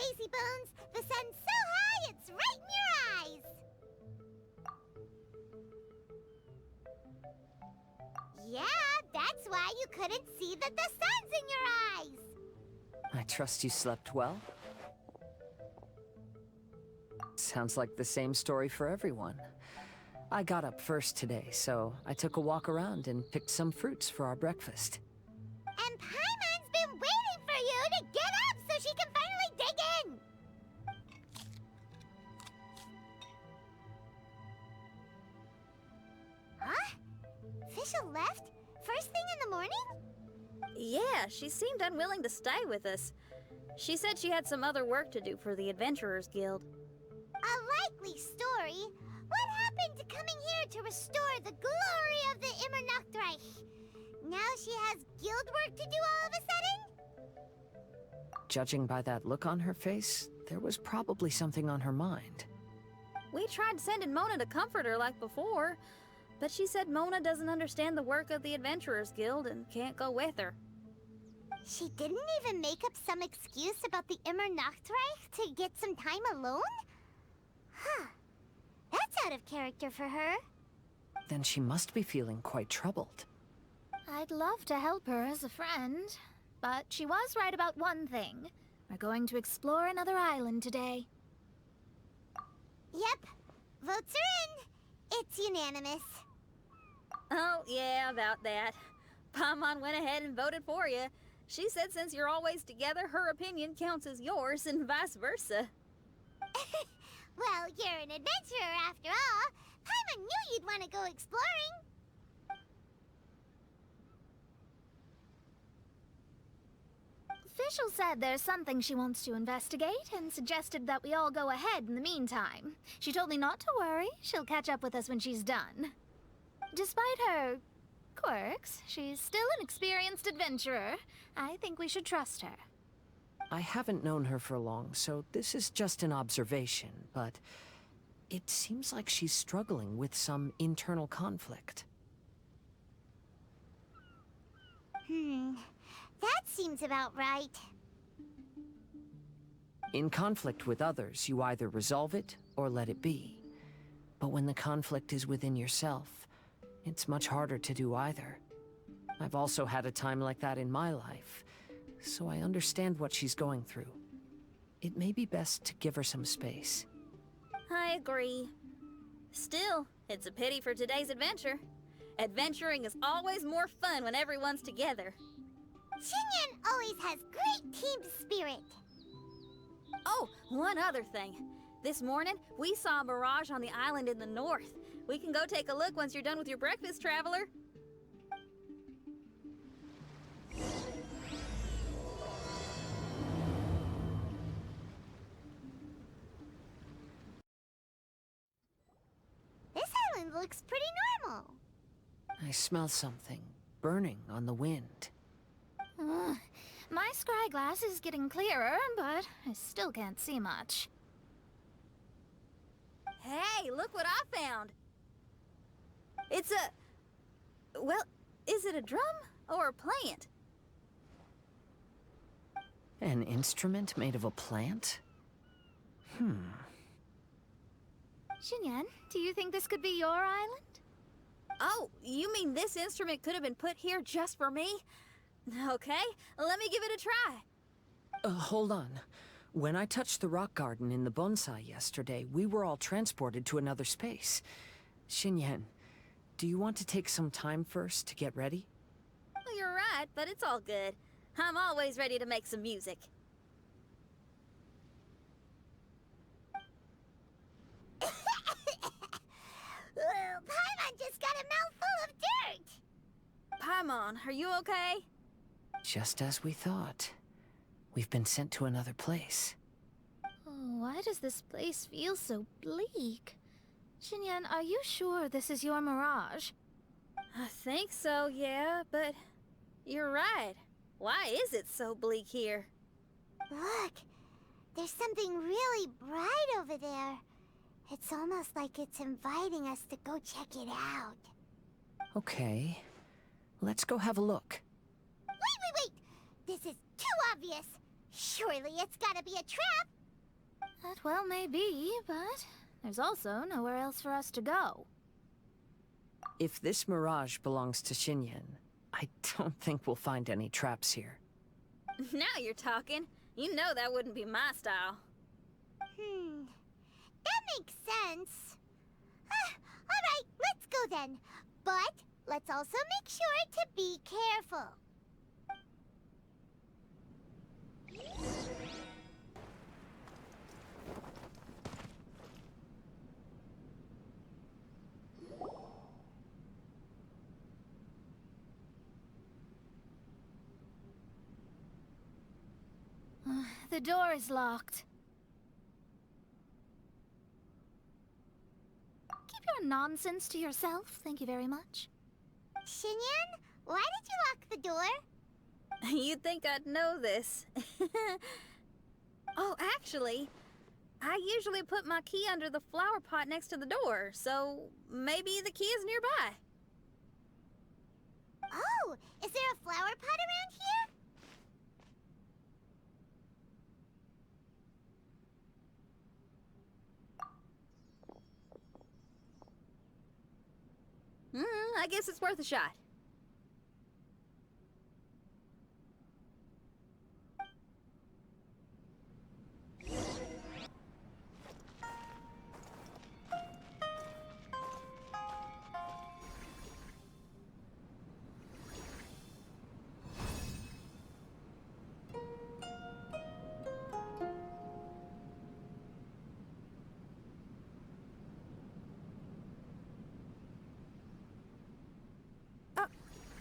lazy bones. The sun's so high, it's right in your eyes. Yeah, that's why you couldn't see that the sun's in your eyes. I trust you slept well. Sounds like the same story for everyone. I got up first today, so I took a walk around and picked some fruits for our breakfast. And Paimon's been waiting for you to get up so she can finally dig in. Huh? Fisher left? First thing in the morning? Yeah, she seemed unwilling to stay with us. She said she had some other work to do for the Adventurers Guild. A likely story. What happened to coming here to restore the glory of the Immernachtreich? Now she has guild work to do all of a sudden? Judging by that look on her face, there was probably something on her mind. We tried sending Mona to comfort her like before, but she said Mona doesn't understand the work of the Adventurers Guild and can't go with her. She didn't even make up some excuse about the Immernachtreich to get some time alone? Huh. That's out of character for her. Then she must be feeling quite troubled. I'd love to help her as a friend, but she was right about one thing. We're going to explore another island today. Yep. Votes are in. It's unanimous. Oh, yeah, about that. Paimon went ahead and voted for you. She said since you're always together, her opinion counts as yours and vice versa. Well, you're an adventurer after all. Paimon knew you'd want to go exploring. Fischl said there's something she wants to investigate and suggested that we all go ahead in the meantime. She told me not to worry. She'll catch up with us when she's done. Despite her quirks, she's still an experienced adventurer. I think we should trust her. I haven't known her for long, so this is just an observation, but it seems like she's struggling with some internal conflict. That seems about right. In conflict with others, you either resolve it or let it be. But when the conflict is within yourself, it's much harder to do either. I've also had a time like that in my life, so I understand what she's going through. It may be best to give her some space. I agree. Still, it's a pity for today's adventure. Adventuring is always more fun when everyone's together. Xinyan always has great team spirit. Oh, one other thing. This morning, we saw a mirage on the island in the north. We can go take a look once you're done with your breakfast, traveler. This island looks pretty normal. I smell something burning on the wind. My scry glass is getting clearer, but I still can't see much. Hey, look what I found! It's a... well, is it a drum or a plant? An instrument made of a plant? Xinyan, do you think this could be your island? Oh, you mean this instrument could have been put here just for me? Okay, let me give it a try. Hold on. When I touched the rock garden in the bonsai yesterday, we were all transported to another space. Xinyan, do you want to take some time first to get ready? Well, you're right, but it's all good. I'm always ready to make some music. Paimon just got a mouthful of dirt. Paimon, are you okay? Just as we thought. We've been sent to another place. Oh, why does this place feel so bleak? Xinyan, are you sure this is your mirage? I think so, yeah, but you're right. Why is it so bleak here? Look, there's something really bright over there. It's almost like it's inviting us to go check it out. Okay. Let's go have a look. Wait! This is too obvious. Surely it's gotta be a trap. Well, maybe, but there's also nowhere else for us to go. If this mirage belongs to Xinyan, I don't think we'll find any traps here. Now you're talking. You know that wouldn't be my style. That makes sense. Alright, let's go then. But let's also make sure to be careful. The door is locked. Keep your nonsense to yourself, thank you very much. Xinyan, why did you lock the door? You'd think I'd know this. Oh, actually, I usually put my key under the flower pot next to the door, so maybe the key is nearby. Oh, is there a flower pot around here? I guess it's worth a shot.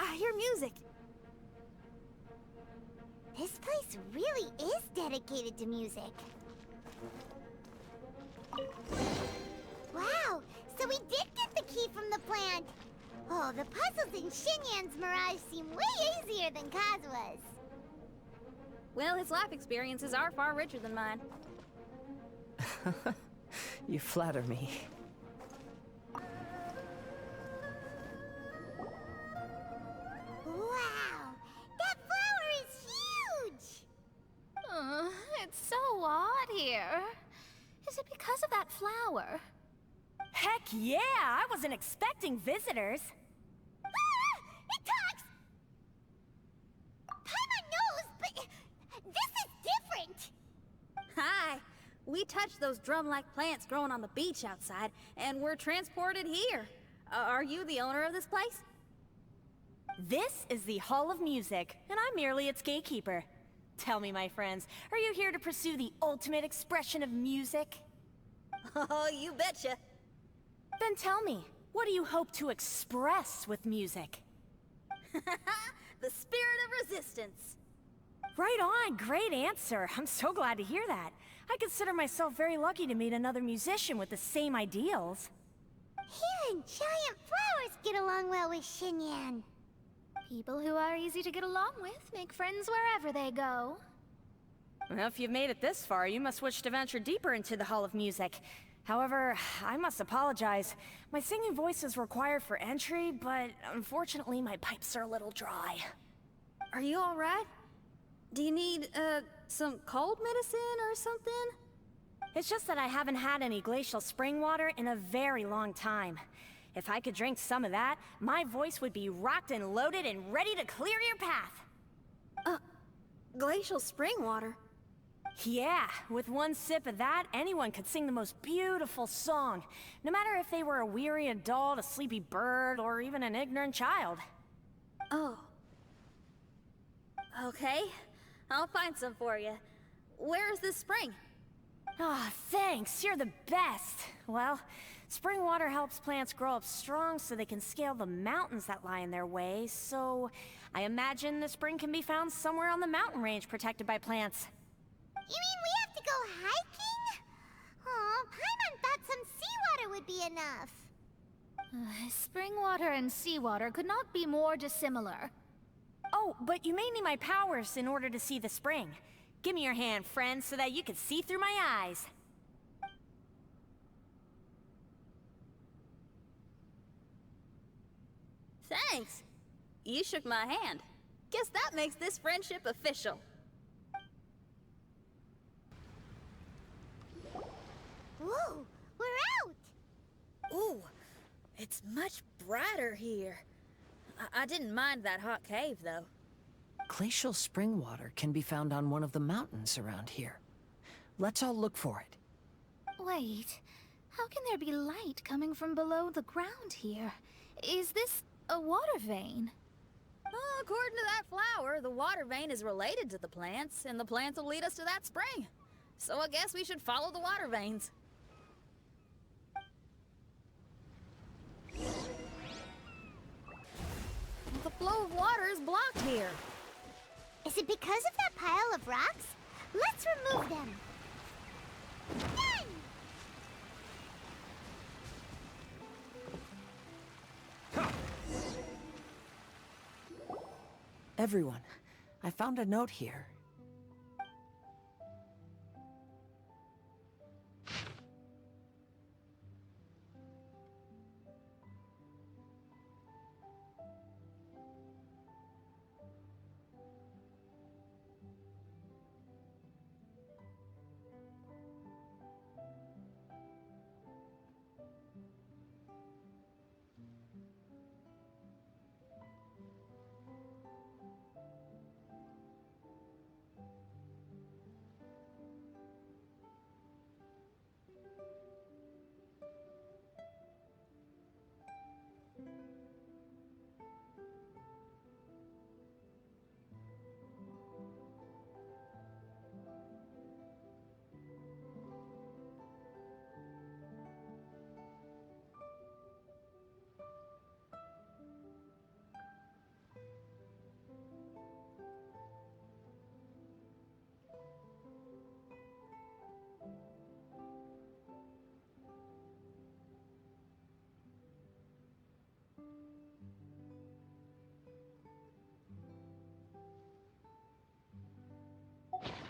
I hear music. This place really is dedicated to music. Wow, so we did get the key from the plant. Oh, the puzzles in Xinyan's Mirage seem way easier than Kazua's. Well, his life experiences are far richer than mine. You flatter me. Wow, that flower is huge! It's so odd here. Is it because of that flower? Heck yeah! I wasn't expecting visitors. Ah! It talks! Paimon knows, but this is different! Hi! We touched those drum-like plants growing on the beach outside, and we're transported here. Are you the owner of this place? This is the Hall of Music, and I'm merely its gatekeeper. Tell me, my friends, are you here to pursue the ultimate expression of music? Oh, you betcha. Then tell me, what do you hope to express with music? The spirit of resistance. Right on, great answer. I'm so glad to hear that. I consider myself very lucky to meet another musician with the same ideals. Even giant flowers get along well with Xinyan. People who are easy to get along with make friends wherever they go. Well, if you've made it this far, you must wish to venture deeper into the Hall of Music. However, I must apologize. My singing voice is required for entry, but unfortunately my pipes are a little dry. Are you all right? Do you need, some cold medicine or something? It's just that I haven't had any glacial spring water in a very long time. If I could drink some of that, my voice would be rocked and loaded and ready to clear your path. Glacial spring water? Yeah, with one sip of that, anyone could sing the most beautiful song, no matter if they were a weary adult, a sleepy bird, or even an ignorant child. Oh. Okay, I'll find some for you. Where is this spring? Ah, thanks, you're the best. Well, spring water helps plants grow up strong so they can scale the mountains that lie in their way, so I imagine the spring can be found somewhere on the mountain range protected by plants. You mean we have to go hiking? Aw, Paimon thought some seawater would be enough. Spring water and seawater could not be more dissimilar. Oh, but you may need my powers in order to see the spring. Give me your hand, friend, so that you can see through my eyes. Thanks. You shook my hand. Guess that makes this friendship official. It's much brighter here. I didn't mind that hot cave, though. Glacial spring water can be found on one of the mountains around here. Let's all look for it. Wait, how can there be light coming from below the ground here? Is this a water vein? According to that flower, the water vein is related to the plants, and the plants will lead us to that spring. So I guess we should follow the water veins. The flow of water is blocked here. Is it because of that pile of rocks? Let's remove them. Done! Everyone, I found a note here.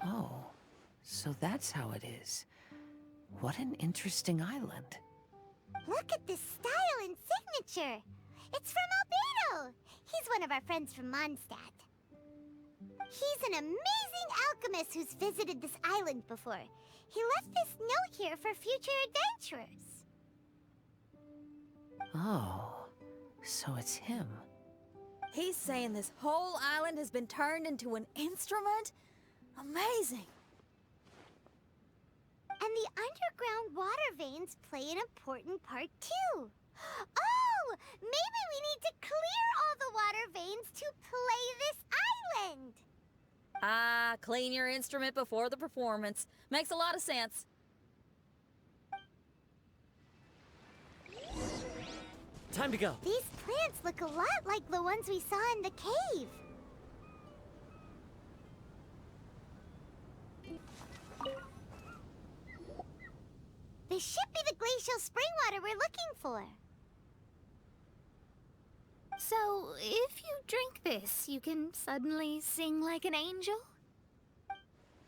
Oh, so that's how it is. What an interesting island. Look at this style and signature. It's from Albedo. He's one of our friends from Mondstadt. He's an amazing alchemist who's visited this island before. He left this note here for future adventurers. Oh, so it's him. He's saying this whole island has been turned into an instrument? Amazing! And the underground water veins play an important part too. Oh, maybe we need to clear all the water veins to play this island. Ah, clean your instrument before the performance. Makes a lot of sense. Time to go. These plants look a lot like the ones we saw in the cave. This should be the glacial spring water we're looking for. So, if you drink this, you can suddenly sing like an angel?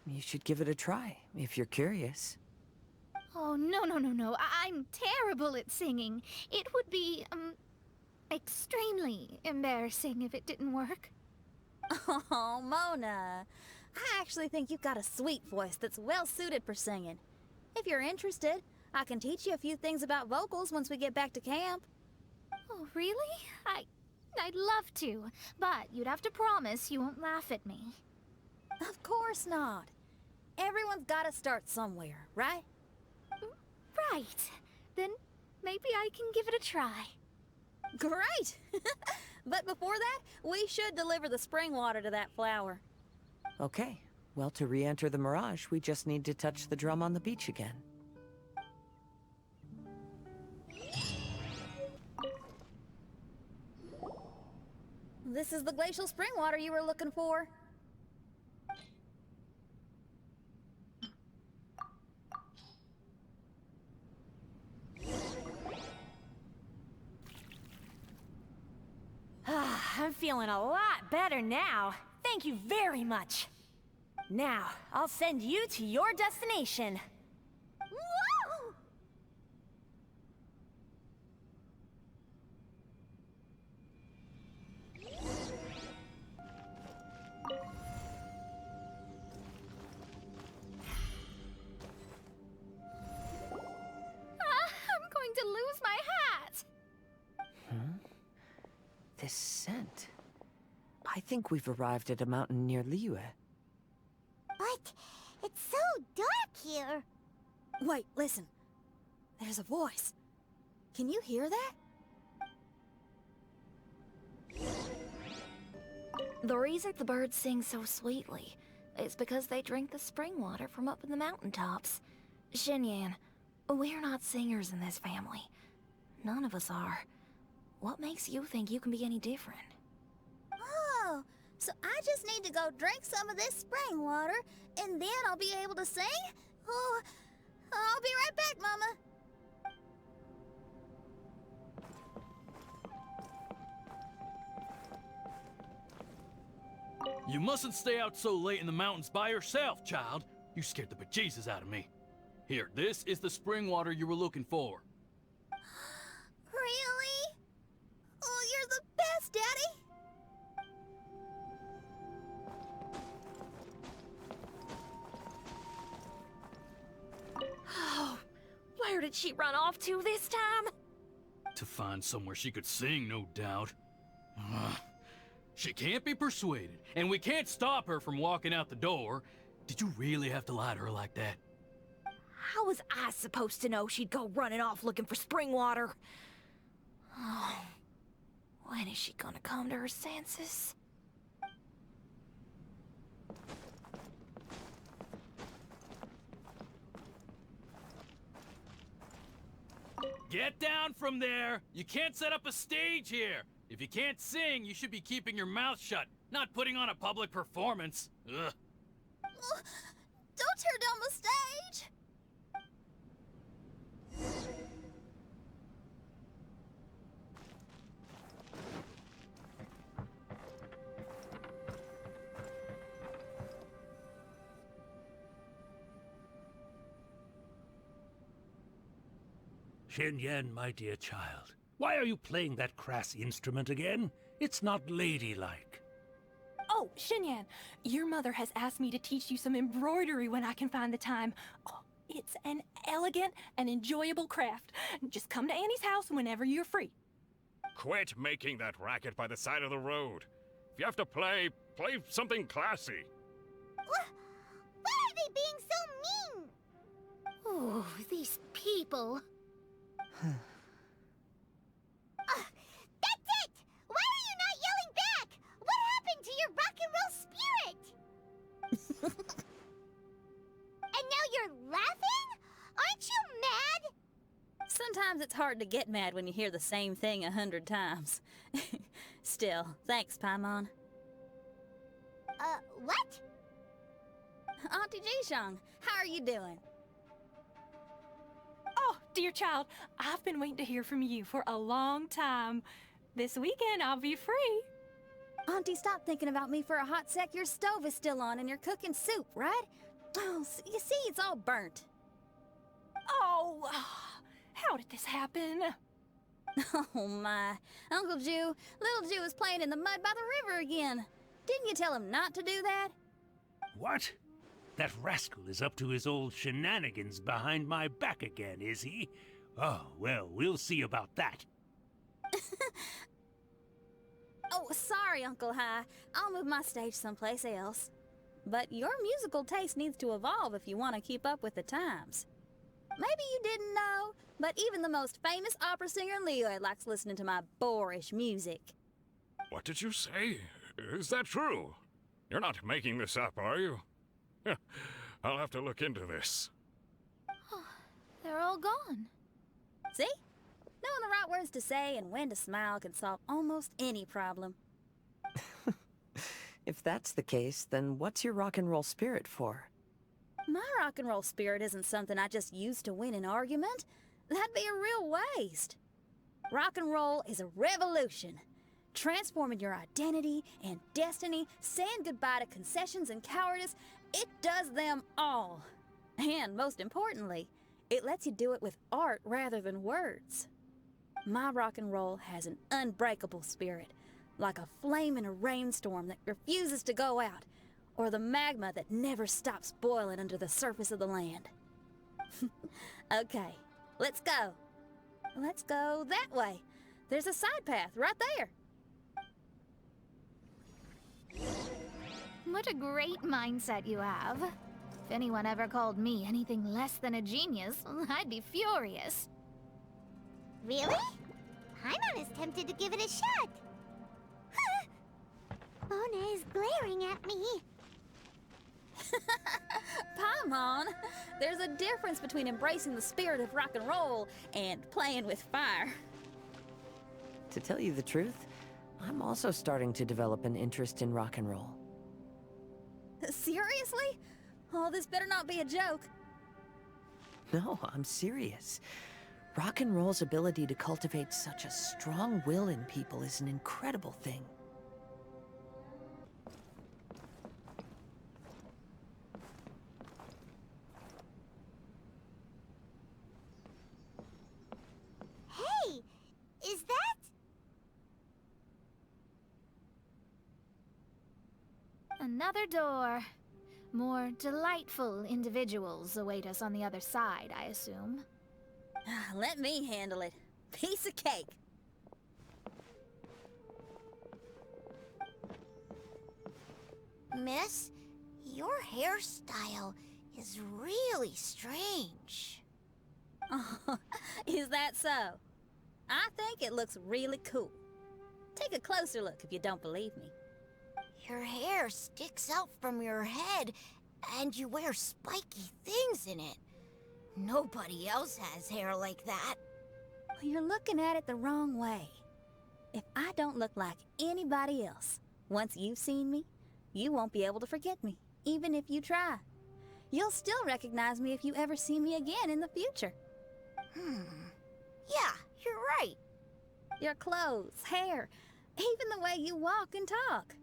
You should give it a try, if you're curious. Oh, no. I'm terrible at singing. It would be, extremely embarrassing if it didn't work. Oh, Mona. I actually think you've got a sweet voice that's well suited for singing. If you're interested, I can teach you a few things about vocals once we get back to camp. Oh, really? I'd love to, but you'd have to promise you won't laugh at me. Of course not. Everyone's got to start somewhere, right? Right. Then maybe I can give it a try. Great! But before that, we should deliver the spring water to that flower. Okay, well, to re-enter the Mirage, we just need to touch the drum on the beach again. This is the glacial spring water you were looking for. I'm feeling a lot better now. Thank you very much. Now, I'll send you to your destination. Whoa! I'm going to lose my hat. this scent. I think we've arrived at a mountain near Liyue. But it's so dark here. Wait, listen. There's a voice. Can you hear that? The reason the birds sing so sweetly is because they drink the spring water from up in the mountaintops. Xinyan, we're not singers in this family. None of us are. What makes you think you can be any different? Oh, so I just need to go drink some of this spring water, and then I'll be able to sing? Oh, I'll be right back, Mama. You mustn't stay out so late in the mountains by yourself, child. You scared the bejesus out of me. Here, this is the spring water you were looking for. Really? Oh, you're the best, Daddy. Oh, where did she run off to this time? To find somewhere she could sing, no doubt. Ugh. She can't be persuaded, and we can't stop her from walking out the door. Did you really have to lie to her like that? How was I supposed to know she'd go running off looking for spring water? Oh, when is she gonna come to her senses? Get down from there! You can't set up a stage here! If you can't sing, you should be keeping your mouth shut, not putting on a public performance. Ugh. Don't tear down the stage. Xinyan, my dear child, why are you playing that crass instrument again? It's not ladylike. Oh, Xinyan, your mother has asked me to teach you some embroidery when I can find the time. Oh, it's an elegant and enjoyable craft. Just come to Annie's house whenever you're free. Quit making that racket by the side of the road. If you have to play something classy. Why are they being so mean? Oh, these people. That's it! Why are you not yelling back? What happened to your rock and roll spirit? And now you're laughing? Aren't you mad? Sometimes it's hard to get mad when you hear the same thing 100 times. Still, thanks, Paimon. What? Auntie Jishang, how are you doing? Oh, dear child, I've been waiting to hear from you for a long time. This weekend, I'll be free. Auntie, stop thinking about me for a hot sec. Your stove is still on and you're cooking soup, right? Oh, you see, it's all burnt. Oh, how did this happen? Oh, my. Uncle Jew, little Jew is playing in the mud by the river again. Didn't you tell him not to do that? What? That rascal is up to his old shenanigans behind my back again, is he? Oh, well, we'll see about that. Oh, sorry, Uncle High. I'll move my stage someplace else. But your musical taste needs to evolve if you want to keep up with the times. Maybe you didn't know, but even the most famous opera singer in Liyue likes listening to my boorish music. What did you say? Is that true? You're not making this up, are you? I'll have to look into this. They're all gone. See? Knowing the right words to say and when to smile can solve almost any problem. If that's the case, then what's your rock and roll spirit for? My rock and roll spirit isn't something I just use to win an argument. That'd be a real waste. Rock and roll is a revolution. Transforming your identity and destiny, saying goodbye to concessions and cowardice, it does them all. And most importantly, it lets you do it with art rather than words. My rock and roll has an unbreakable spirit, like a flame in a rainstorm that refuses to go out, or the magma that never stops boiling under the surface of the land. Okay, let's go. Let's go that way. There's a side path right there. What a great mindset you have. If anyone ever called me anything less than a genius, I'd be furious. Really? Paimon is tempted to give it a shot. Mona is glaring at me. Paimon, there's a difference between embracing the spirit of rock and roll and playing with fire. To tell you the truth, I'm also starting to develop an interest in rock and roll. Seriously? Oh, this better not be a joke. No, I'm serious. Rock and roll's ability to cultivate such a strong will in people is an incredible thing. Hey, is that? Another door. More delightful individuals await us on the other side, I assume. Let me handle it. Piece of cake. Miss, your hairstyle is really strange. Oh, is that so? I think it looks really cool. Take a closer look if you don't believe me. Your hair sticks out from your head, and you wear spiky things in it. Nobody else has hair like that. Well, you're looking at it the wrong way. If I don't look like anybody else, once you've seen me, you won't be able to forget me, even if you try. You'll still recognize me if you ever see me again in the future. Yeah, you're right. Your clothes, hair, even the way you walk and talk.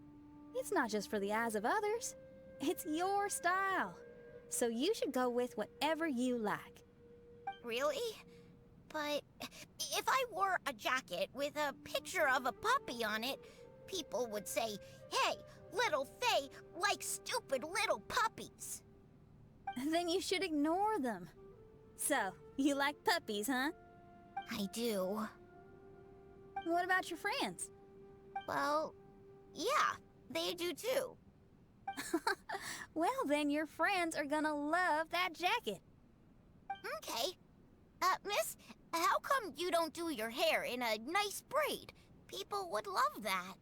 It's not just for the eyes of others. It's your style. So you should go with whatever you like. Really? But if I wore a jacket with a picture of a puppy on it, people would say, "Hey, little Faye likes stupid little puppies." Then you should ignore them. So, you like puppies, huh? I do. What about your friends? Well, yeah, they do too. Well, then your friends are gonna love that jacket. Okay. Miss, how come you don't do your hair in a nice braid? People would love that.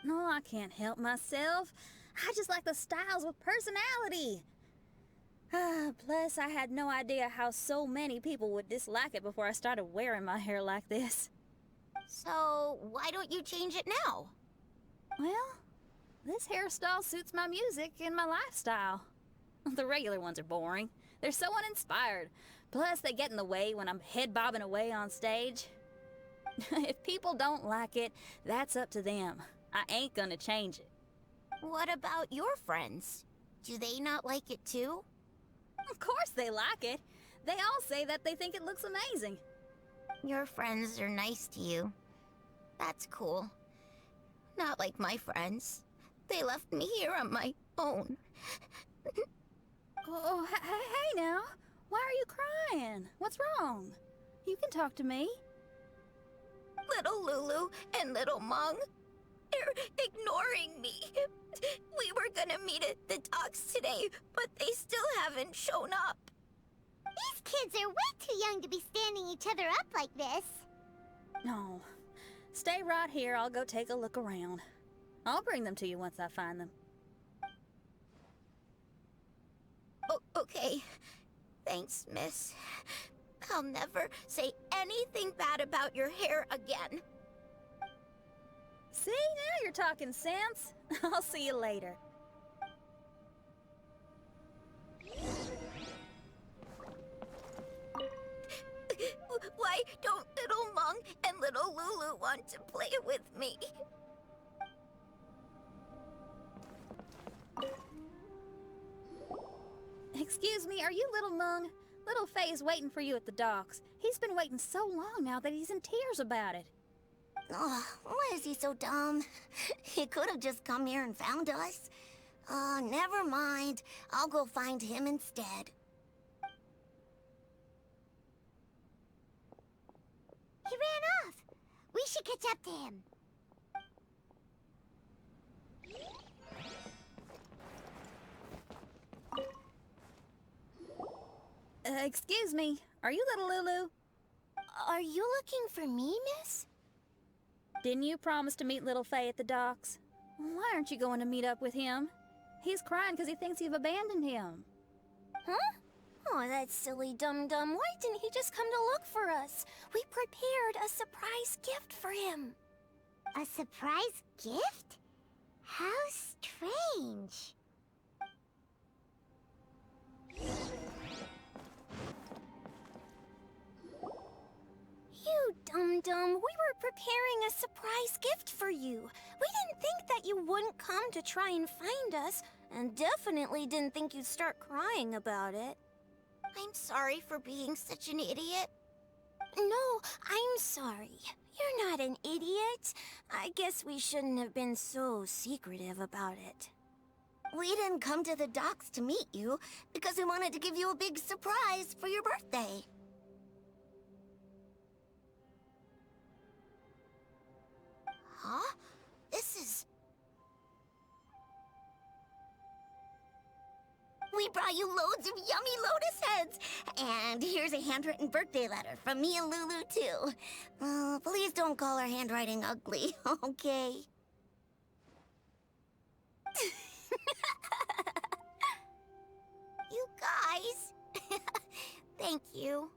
No, I can't help myself. I just like the styles with personality. Plus, I had no idea how so many people would dislike it before I started wearing my hair like this. So, why don't you change it now? Well, this hairstyle suits my music and my lifestyle. The regular ones are boring. They're so uninspired. Plus, they get in the way when I'm head bobbing away on stage. If people don't like it, that's up to them. I ain't gonna change it. What about your friends? Do they not like it too? Of course they like it. They all say that they think it looks amazing. Your friends are nice to you. That's cool. Not like my friends. They left me here on my own. Oh, hey now. Why are you crying? What's wrong? You can talk to me. Little Lulu and little Mung, they're ignoring me. We were gonna meet at the docks today, but they still haven't shown up. These kids are way too young to be standing each other up like this. No. Stay right here. I'll go take a look around. I'll bring them to you once I find them. Oh, okay. Thanks, miss. I'll never say anything bad about your hair again. See, now you're talking sense. I'll see you later. Why don't little Mung and little Lulu want to play with me? Excuse me, are you little Mung? Little Faye's waiting for you at the docks. He's been waiting so long now that he's in tears about it. Oh, why is he so dumb? He could have just come here and found us. Never mind. I'll go find him instead. He ran off. We should catch up to him. Excuse me, are you little Lulu? Are you looking for me, miss? Didn't you promise to meet little Faye at the docks? Why aren't you going to meet up with him? He's crying because he thinks you've abandoned him. Huh? Oh, that silly dum-dum. Why didn't he just come to look for us? We prepared a surprise gift for him. A surprise gift? How strange. You dum-dum, we were preparing a surprise gift for you. We didn't think that you wouldn't come to try and find us, and definitely didn't think you'd start crying about it. I'm sorry for being such an idiot. No, I'm sorry. You're not an idiot. I guess we shouldn't have been so secretive about it. We didn't come to the docks to meet you because we wanted to give you a big surprise for your birthday. Huh? This is... We brought you loads of yummy lotus heads! And here's a handwritten birthday letter from me and Lulu, too. Please don't call our handwriting ugly, okay? You guys! Thank you.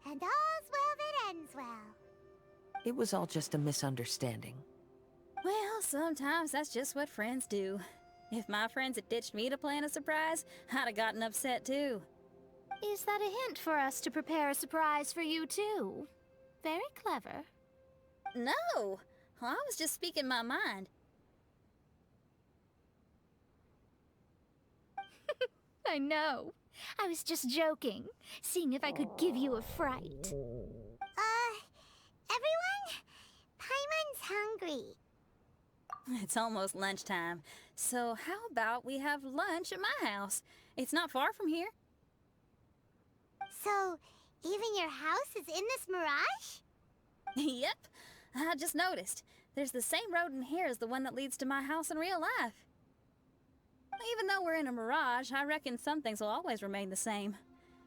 And all's well that ends well. It was all just a misunderstanding. Well, sometimes that's just what friends do. If my friends had ditched me to plan a surprise, I'd have gotten upset too. Is that a hint for us to prepare a surprise for you, too? Very clever. No! I was just speaking my mind. I know. I was just joking, seeing if I could give you a fright. Everyone? Paimon's hungry. It's almost lunchtime, so how about we have lunch at my house? It's not far from here. So, even your house is in this mirage? Yep, I just noticed. There's the same road in here as the one that leads to my house in real life. Even though we're in a mirage, I reckon some things will always remain the same.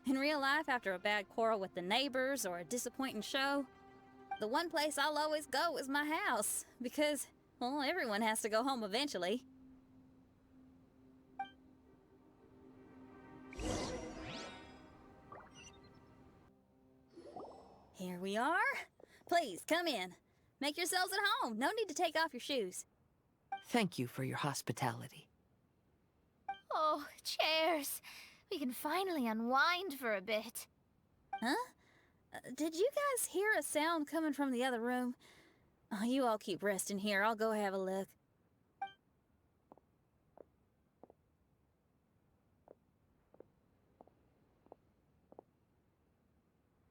In real life, after a bad quarrel with the neighbors or a disappointing show, the one place I'll always go is my house, because, well, everyone has to go home eventually. Here we are. Please, come in. Make yourselves at home. No need to take off your shoes. Thank you for your hospitality. Oh, chairs. We can finally unwind for a bit. Huh? Did you guys hear a sound coming from the other room? Oh, you all keep resting here. I'll go have a look.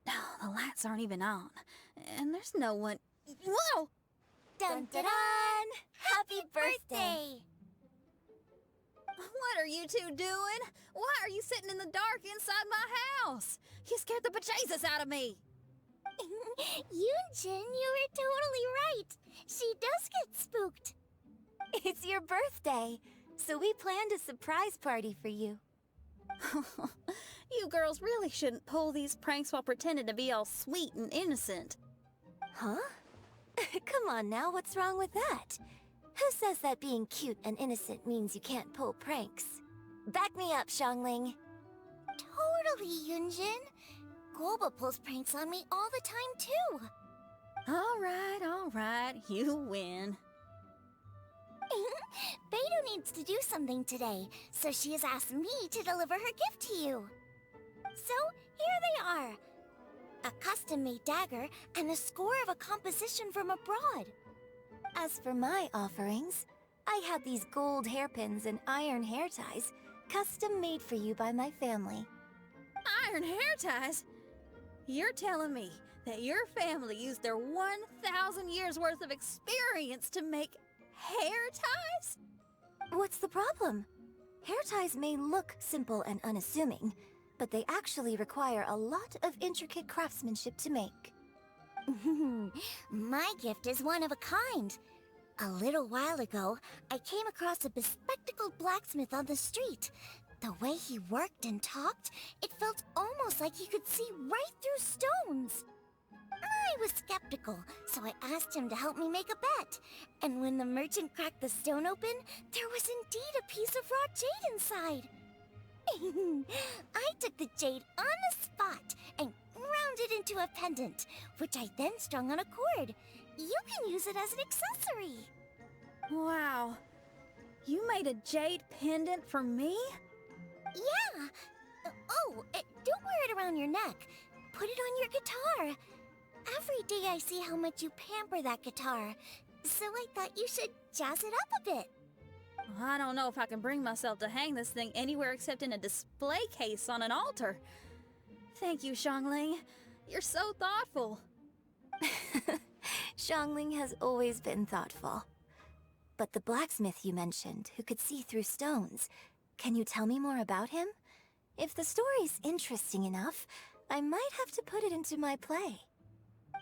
Oh, the lights aren't even on. And there's no one... Whoa! Dun dun dun! Happy birthday! What are you two doing? Why are you sitting in the dark inside my house? You scared the bejesus out of me. Yunjin, you were totally right. She does get spooked. It's your birthday, so we planned a surprise party for you. You girls really shouldn't pull these pranks while pretending to be all sweet and innocent. Huh? Come on now, what's wrong with that? Who says that being cute and innocent means you can't pull pranks? Back me up, Xiangling. Totally, Yunjin. Guoba pulls pranks on me all the time, too. All right, you win. Beidou needs to do something today, so she has asked me to deliver her gift to you. So, here they are. A custom-made dagger and a score of a composition from abroad. As for my offerings, I have these gold hairpins and iron hair ties, custom made for you by my family. Iron hair ties? You're telling me that your family used their 1,000 years worth of experience to make hair ties? What's the problem? Hair ties may look simple and unassuming, but they actually require a lot of intricate craftsmanship to make. My gift is one of a kind. A little while ago, I came across a bespectacled blacksmith on the street. The way he worked and talked, it felt almost like he could see right through stones. I was skeptical, so I asked him to help me make a bet. And when the merchant cracked the stone open, there was indeed a piece of raw jade inside. I took the jade on the spot and ground it into a pendant, which I then strung on a cord. You can use it as an accessory. Wow. You made a jade pendant for me? Yeah. Don't wear it around your neck. Put it on your guitar. Every day I see how much you pamper that guitar, so I thought you should jazz it up a bit. I don't know if I can bring myself to hang this thing anywhere except in a display case on an altar. Thank you, Xiangling. You're so thoughtful. Xiangling has always been thoughtful. But the blacksmith you mentioned, who could see through stones, can you tell me more about him? If the story's interesting enough, I might have to put it into my play.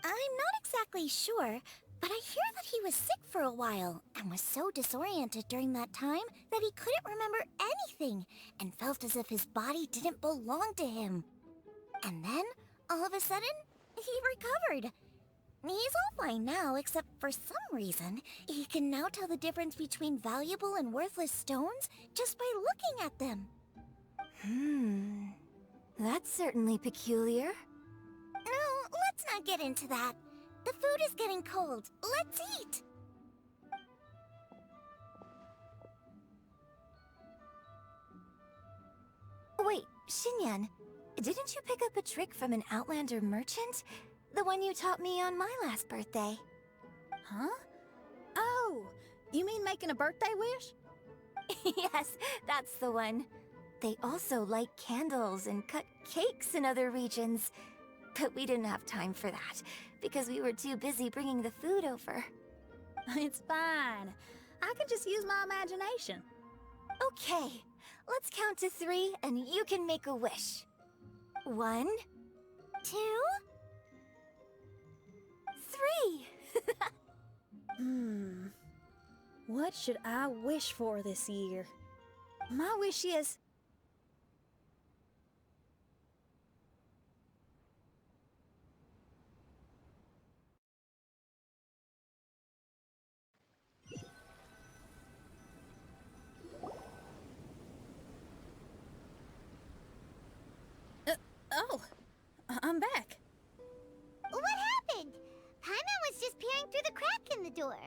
I'm not exactly sure, but I hear that he was sick for a while and was so disoriented during that time that he couldn't remember anything and felt as if his body didn't belong to him. And then, all of a sudden, he recovered. He's all fine now, except for some reason, he can now tell the difference between valuable and worthless stones just by looking at them. That's certainly peculiar. No, let's not get into that. The food is getting cold. Let's eat! Wait, Xinyan, didn't you pick up a trick from an Outlander merchant? The one you taught me on my last birthday. Huh? Oh, you mean making a birthday wish? Yes, that's the one. They also light candles and cut cakes in other regions. But we didn't have time for that, because we were too busy bringing the food over. It's fine. I can just use my imagination. Okay, let's count to 3 and you can make a wish. 1, 2, 3. What should I wish for this year? My wish is... I'm back. What happened? Paimon was just peering through the crack in the door.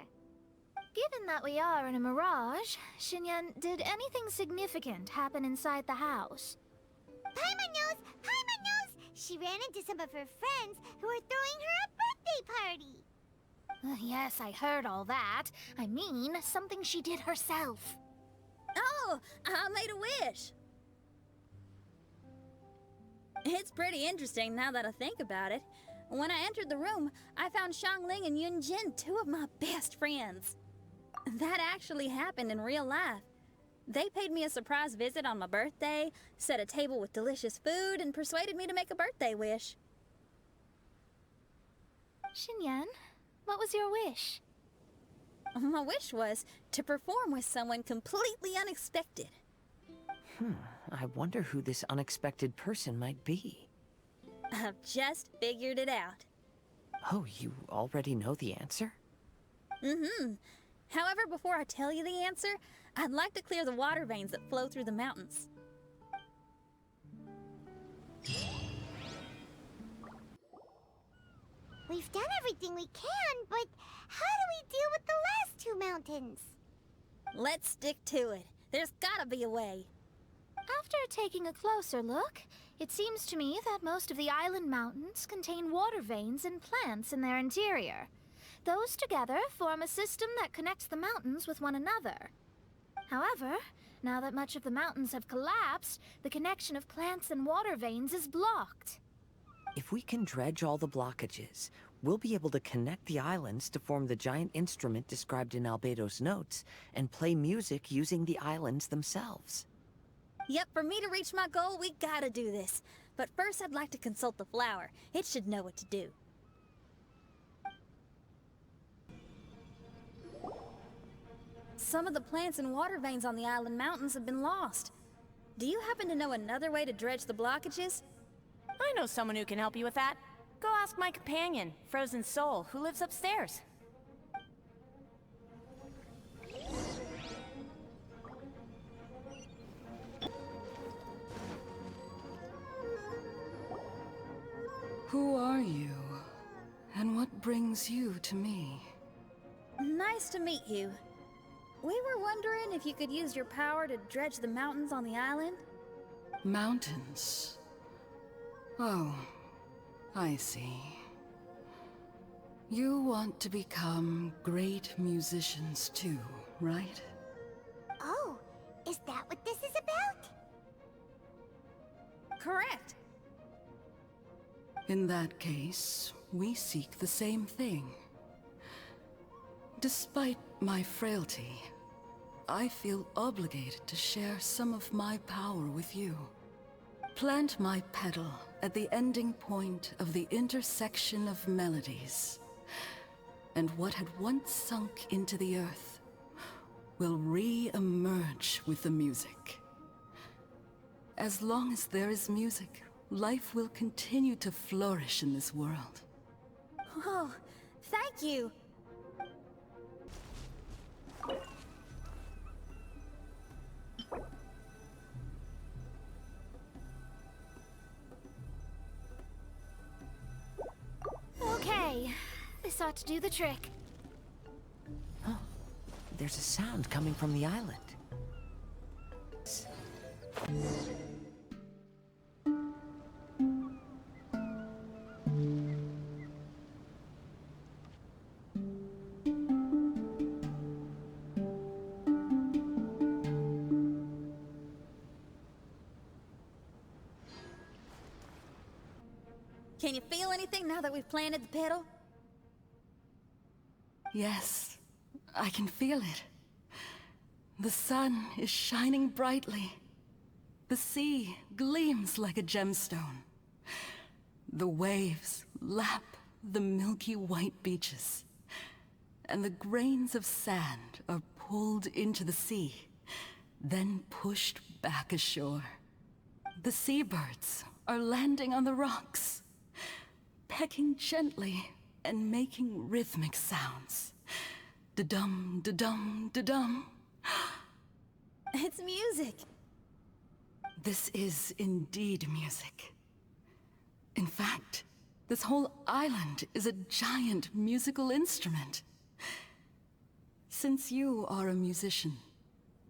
Given that we are in a mirage, Xinyan, did anything significant happen inside the house? Paimon knows! Paimon knows! She ran into some of her friends who were throwing her a birthday party. Yes, I heard all that. I mean, something she did herself. Oh, I made a wish. It's pretty interesting now that I think about it. When I entered the room, I found Xiangling and Yunjin, 2 of my best friends. That actually happened in real life. They paid me a surprise visit on my birthday, set a table with delicious food, and persuaded me to make a birthday wish. Xinyan, what was your wish? My wish was to perform with someone completely unexpected. I wonder who this unexpected person might be. I've just figured it out. Oh, you already know the answer? However, before I tell you the answer, I'd like to clear the water veins that flow through the mountains. We've done everything we can, but how do we deal with the last 2 mountains? Let's stick to it. There's gotta be a way. After taking a closer look, it seems to me that most of the island mountains contain water veins and plants in their interior. Those together form a system that connects the mountains with one another. However, now that much of the mountains have collapsed, the connection of plants and water veins is blocked. If we can dredge all the blockages, we'll be able to connect the islands to form the giant instrument described in Albedo's notes and play music using the islands themselves. Yep, for me to reach my goal, we gotta do this. But first, I'd like to consult the flower. It should know what to do. Some of the plants and water veins on the island mountains have been lost. Do you happen to know another way to dredge the blockages? I know someone who can help you with that. Go ask my companion, Frozen Soul, who lives upstairs. Who are you? And what brings you to me? Nice to meet you. We were wondering if you could use your power to dredge the mountains on the island? Mountains? Oh, I see. You want to become great musicians too, right? Oh, is that what this is about? Correct. In that case, we seek the same thing. Despite my frailty, I feel obligated to share some of my power with you. Plant my petal at the ending point of the intersection of melodies, and what had once sunk into the earth will re-emerge with the music. As long as there is music, life will continue to flourish in this world. Oh, thank you. Okay, this ought to do the trick. Oh, there's a sound coming from the island. Can you feel anything now that we've planted the petal? Yes, I can feel it. The sun is shining brightly. The sea gleams like a gemstone. The waves lap the milky white beaches. And the grains of sand are pulled into the sea, then pushed back ashore. The seabirds are landing on the rocks, pecking gently and making rhythmic sounds. Da-dum, da-dum, da-dum. It's music. This is indeed music. In fact, this whole island is a giant musical instrument. Since you are a musician,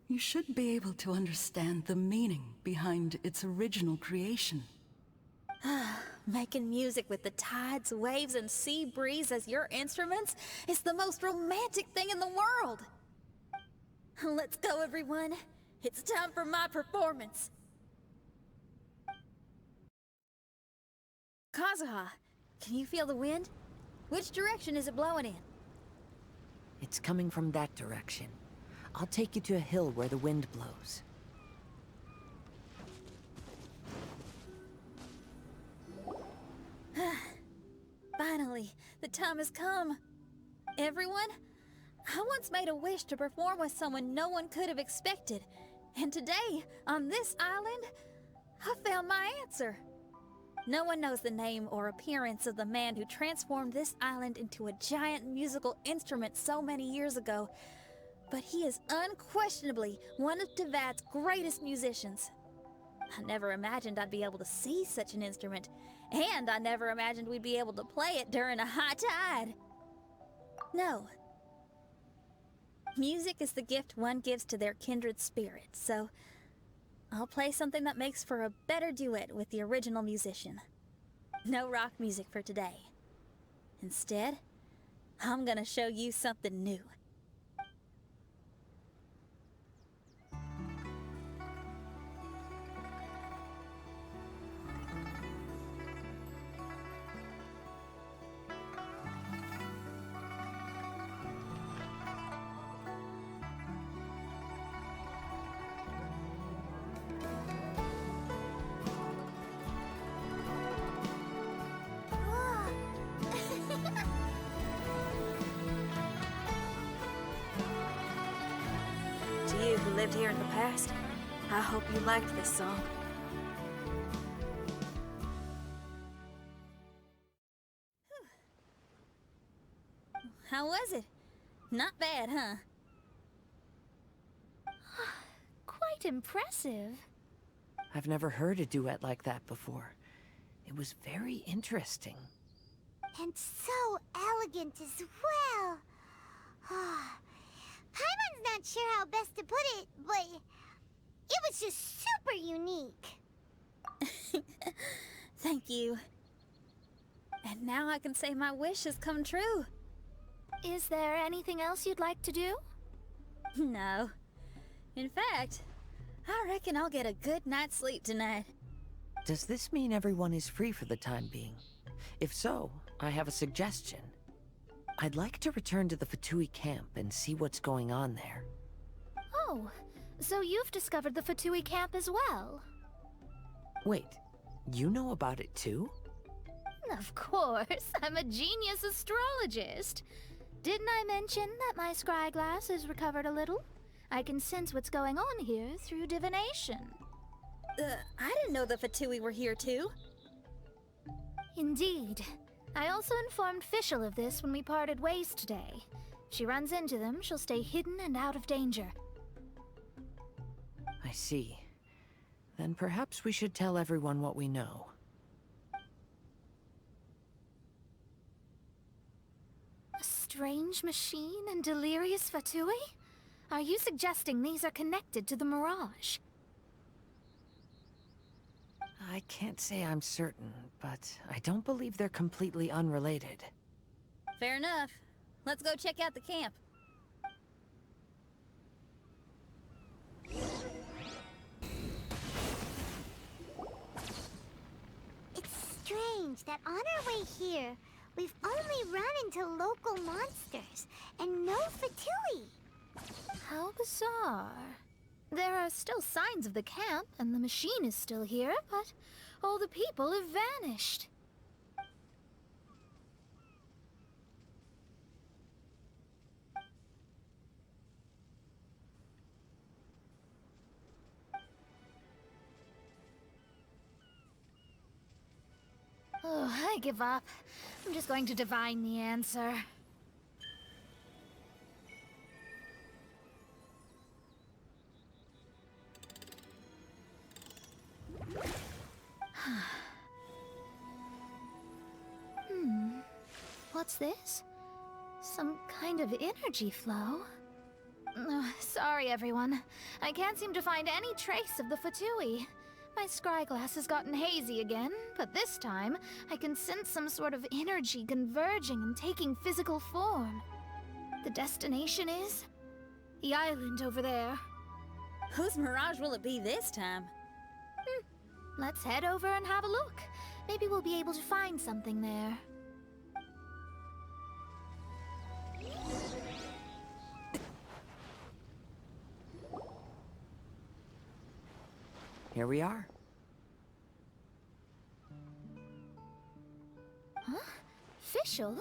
you should be able to understand the meaning behind its original creation. Making music with the tides, waves, and sea breeze as your instruments is the most romantic thing in the world. Let's go, everyone. It's time for my performance. Kazuha, can you feel the wind? Which direction is it blowing in? It's coming from that direction. I'll take you to a hill where the wind blows. Finally, the time has come. Everyone, I once made a wish to perform with someone no one could have expected. And today, on this island, I found my answer. No one knows the name or appearance of the man who transformed this island into a giant musical instrument so many years ago, but he is unquestionably one of Teyvat's greatest musicians. I never imagined I'd be able to see such an instrument, and I never imagined we'd be able to play it during a high tide. No. Music is the gift one gives to their kindred spirit, so I'll play something that makes for a better duet with the original musician. No rock music for today. Instead, I'm gonna show you something new. To you who lived here in the past, I hope you liked this song. How was it? Not bad, huh? Quite impressive. I've never heard a duet like that before. It was very interesting. And so elegant as well. Paimon's not sure how best to put it, but it was just super unique. Thank you. And now I can say my wish has come true. Is there anything else you'd like to do? No. In fact, I reckon I'll get a good night's sleep tonight. Does this mean everyone is free for the time being? If so, I have a suggestion. I'd like to return to the Fatui camp and see what's going on there. Oh, so you've discovered the Fatui camp as well? Wait, you know about it too? Of course, I'm a genius astrologist. Didn't I mention that my scry glass is recovered a little? I can sense what's going on here through divination. I didn't know the Fatui were here too. Indeed. I also informed Fischl of this when we parted ways today. If she runs into them, she'll stay hidden and out of danger. I see. Then perhaps we should tell everyone what we know. A strange machine and delirious Fatui? Are you suggesting these are connected to the Mirage? I can't say I'm certain, but I don't believe they're completely unrelated. Fair enough. Let's go check out the camp. It's strange that on our way here, we've only run into local monsters and no Fatui. How bizarre. There are still signs of the camp, and the machine is still here, but all the people have vanished. Oh, I give up. I'm just going to divine the answer. What's this? Some kind of energy flow? Sorry, everyone. I can't seem to find any trace of the Fatui. My scry glass has gotten hazy again, but this time I can sense some sort of energy converging and taking physical form. The destination is the island over there. Whose mirage will it be this time? Let's head over and have a look. Maybe we'll be able to find something there. Here we are. Huh? Fischl?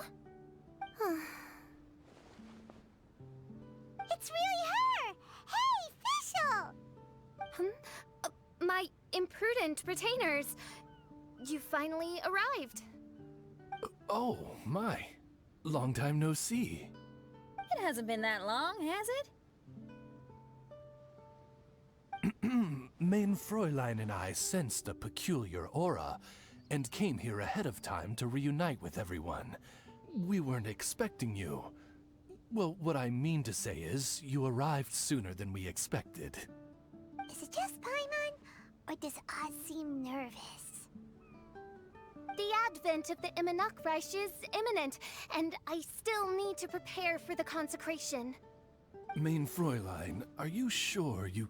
It's really her! Hey, Fischl! My imprudent retainers. You finally arrived. Oh, my. Long time no see. It hasn't been that long, has it? Main Fräulein and I sensed a peculiar aura, and came here ahead of time to reunite with everyone. We weren't expecting you. Well, what I mean to say is, you arrived sooner than we expected. Is it just Paimon? Or does Oz seem nervous? The advent of the Immanakreich is imminent, and I still need to prepare for the consecration. Main Fräulein, are you sure you...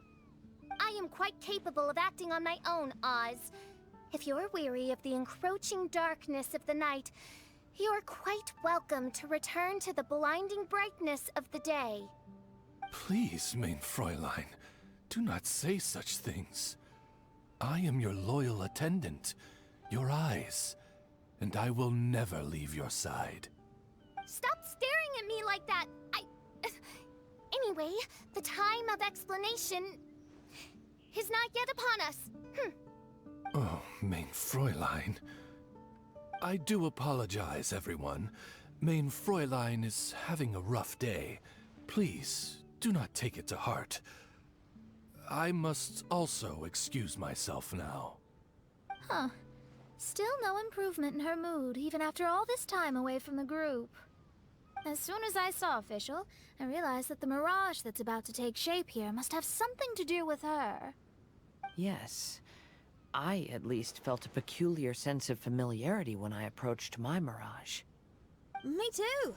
I am quite capable of acting on my own, Oz. If you're weary of the encroaching darkness of the night, you're quite welcome to return to the blinding brightness of the day. Please, Main Fräulein, do not say such things. I am your loyal attendant, your eyes, and I will never leave your side. Stop staring at me like that! Anyway, the time of explanation is not yet upon us. Oh, Main Fräulein. I do apologize, everyone. Main Fräulein is having a rough day. Please, do not take it to heart. I must also excuse myself now. Huh. Still no improvement in her mood, even after all this time away from the group. As soon as I saw Official, I realized that the mirage that's about to take shape here must have something to do with her. Yes. I, at least, felt a peculiar sense of familiarity when I approached my mirage. Me too.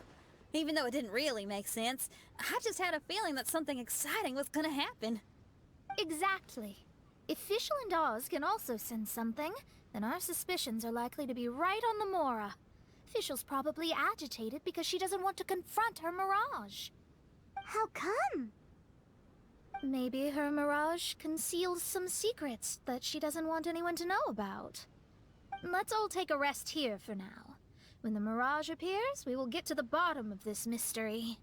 Even though it didn't really make sense, I just had a feeling that something exciting was gonna happen. Exactly. If Fischl and Oz can also sense something, then our suspicions are likely to be right on the Mora. Fischl's probably agitated because she doesn't want to confront her mirage. How come? Maybe her mirage conceals some secrets that she doesn't want anyone to know about. Let's all take a rest here for now. When the mirage appears, we will get to the bottom of this mystery.